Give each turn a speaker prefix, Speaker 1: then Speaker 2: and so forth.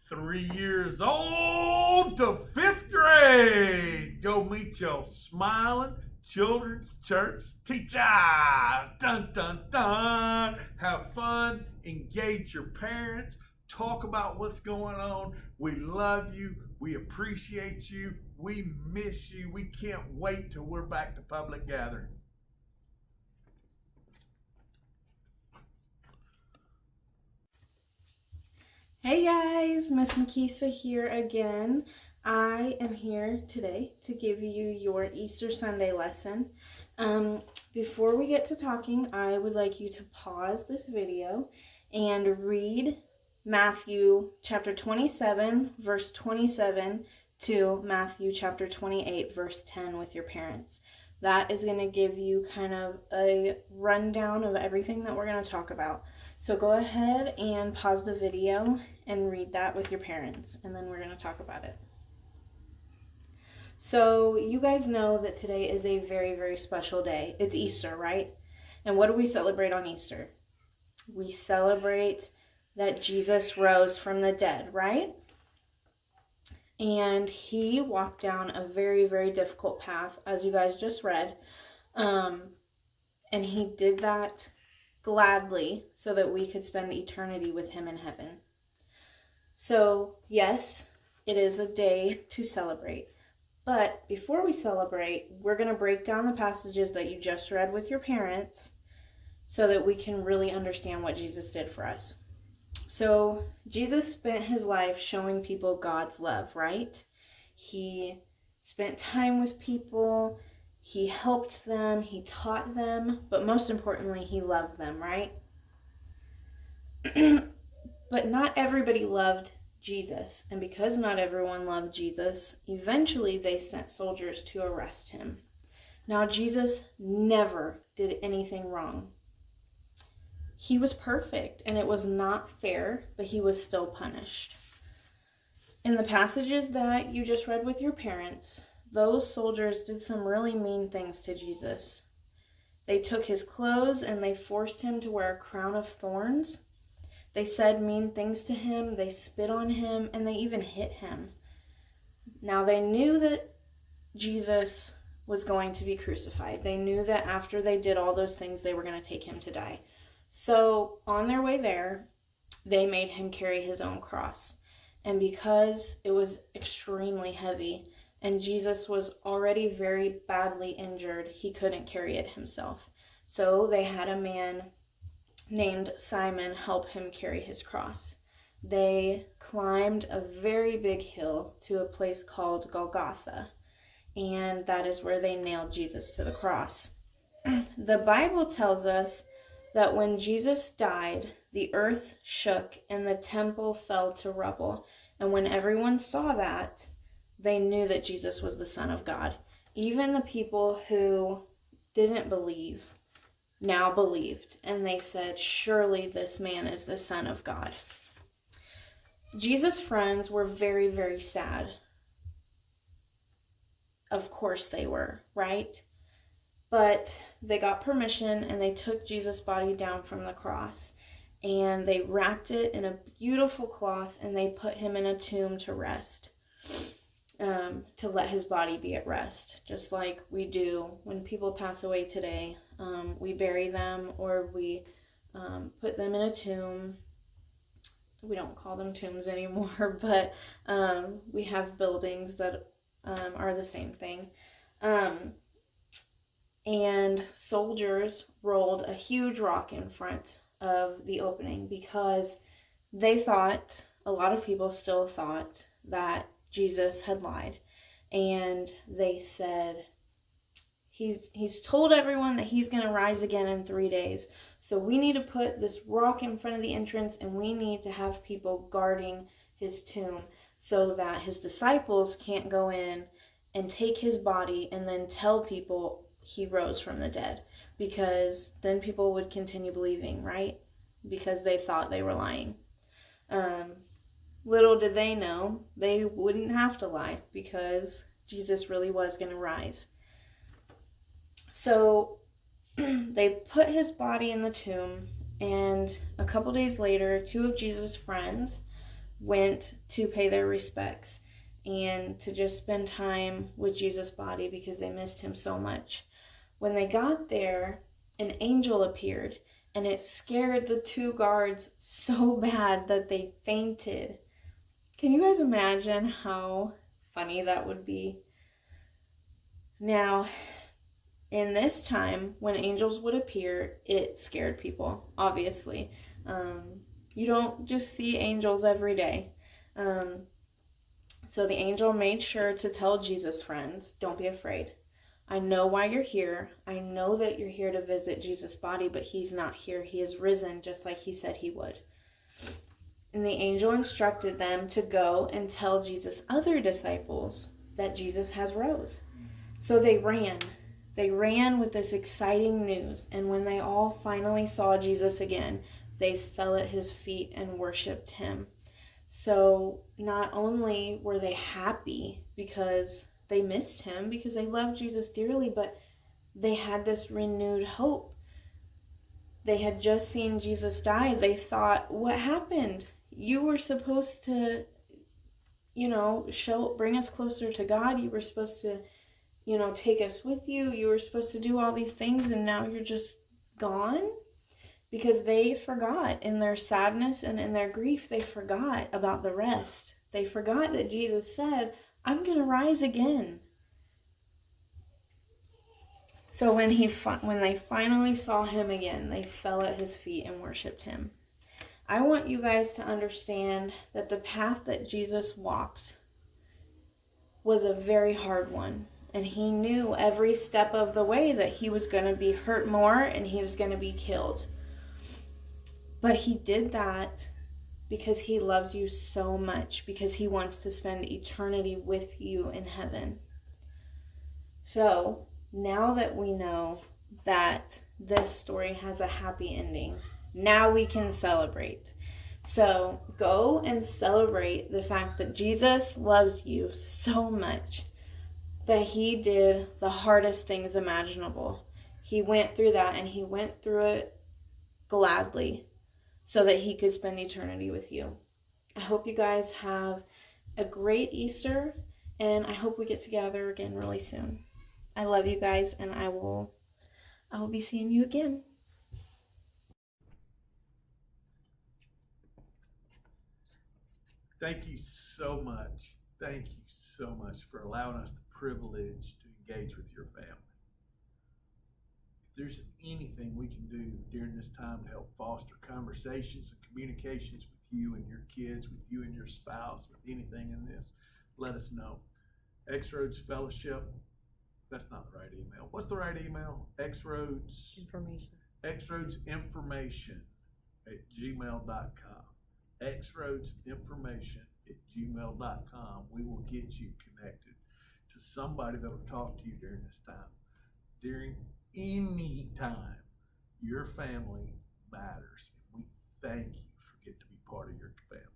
Speaker 1: 3 years old to fifth grade. Go meet your smiling children's church teacher. Dun, dun, dun. Have fun, engage your parents, talk about what's going on. We love you. We appreciate you. We miss you. We can't wait till we're back to public gathering.
Speaker 2: Hey guys, Miss Makisa here again. I am here today to give you your Easter Sunday lesson. Before we get to talking, I would like you to pause this video and read Matthew chapter 27, verse 27 to Matthew chapter 28, verse 10 with your parents. That is going to give you kind of a rundown of everything that we're going to talk about. So go ahead and pause the video and read that with your parents, and then we're going to talk about it. So you guys know that today is a very, very special day. It's Easter, right? And what do we celebrate on Easter? We celebrate that Jesus rose from the dead, right? And he walked down a very, very difficult path, as you guys just read. And he did that gladly so that we could spend eternity with him in heaven. So, yes, it is a day to celebrate. But before we celebrate, we're going to break down the passages that you just read with your parents so that we can really understand what Jesus did for us. So Jesus spent his life showing people God's love, right? He spent time with people, he helped them, he taught them, but most importantly, he loved them, right? But not everybody loved Jesus, and because not everyone loved Jesus, eventually they sent soldiers to arrest him. Now, Jesus never did anything wrong. He was perfect, and it was not fair, but he was still punished. In the passages that you just read with your parents, those soldiers did some really mean things to Jesus. They took his clothes and they forced him to wear a crown of thorns. They said mean things to him, they spit on him, and they even hit him. Now, they knew that Jesus was going to be crucified. They knew that after they did all those things, they were going to take him to die. So on their way there, they made him carry his own cross. And because it was extremely heavy and Jesus was already very badly injured, he couldn't carry it himself. So they had a man named Simon help him carry his cross. They climbed a very big hill to a place called Golgotha, and that is where they nailed Jesus to the cross. The Bible tells us that when Jesus died, the earth shook and the temple fell to rubble. And when everyone saw that, they knew that Jesus was the Son of God. Even the people who didn't believe now believed, and they said, surely this man is the Son of God. Jesus' friends were very, very sad. Of course they were, right? But they got permission and they took Jesus' body down from the cross and they wrapped it in a beautiful cloth and they put him in a tomb to rest, to let his body be at rest, just like we do when people pass away today. We bury them or we put them in a tomb. We don't call them tombs anymore, but we have buildings that are the same thing. And soldiers rolled a huge rock in front of the opening because they thought, a lot of people still thought, that Jesus had lied. And they said, he's told everyone that he's going to rise again in 3 days. So we need to put this rock in front of the entrance and we need to have people guarding his tomb so that his disciples can't go in and take his body and then tell people he rose from the dead, because then people would continue believing, right? Because they thought they were lying. Little did they know, they wouldn't have to lie because Jesus really was going to rise. So they put his body in the tomb, and a couple days later, two of Jesus' friends, went to pay their respects and to just spend time with Jesus' body because they missed him so much. When they got there, an angel appeared, and it scared the two guards so bad that they fainted. Can you guys imagine how funny that would be? Now, in this time, when angels would appear, it scared people, obviously. You don't just see angels every day. So the angel made sure to tell Jesus' friends, don't be afraid. I know why you're here. I know that you're here to visit Jesus' body, but he's not here. He is risen just like he said he would. And the angel instructed them to go and tell Jesus' other disciples that Jesus has rose. So they ran. They ran with this exciting news. And when they all finally saw Jesus again, they fell at his feet and worshiped him. So not only were they happy because they missed him, because they loved Jesus dearly, but they had this renewed hope. They had just seen Jesus die. They thought, what happened? You were supposed to, bring us closer to God. You were supposed to, take us with you. You were supposed to do all these things, and now you're just gone? Because they forgot in their sadness and in their grief, they forgot about the rest. They forgot that Jesus said, I'm going to rise again. So when they finally saw him again, they fell at his feet and worshiped him. I want you guys to understand that the path that Jesus walked was a very hard one. And he knew every step of the way that he was going to be hurt more and he was going to be killed. But he did that because he loves you so much, because he wants to spend eternity with you in heaven. So now that we know that this story has a happy ending, now we can celebrate. So go and celebrate the fact that Jesus loves you so much that he did the hardest things imaginable. He went through that, and he went through it gladly so that he could spend eternity with you. I hope you guys have a great Easter, and I hope we get together again really soon. I love you guys, and I will be seeing you again.
Speaker 1: Thank you so much. Thank you so much for allowing us the privilege to engage with your family. If there's anything we can do during this time to help foster conversations and communications with you and your kids, with you and your spouse, with anything in this, let us know. Crossroads Fellowship, that's not the right email. What's the right email? Crossroadsinformation at gmail.com. Crossroadsinformation@gmail.com. We will get you connected to somebody that will talk to you during this time. During any time, your family matters. We thank you for getting to be part of your family.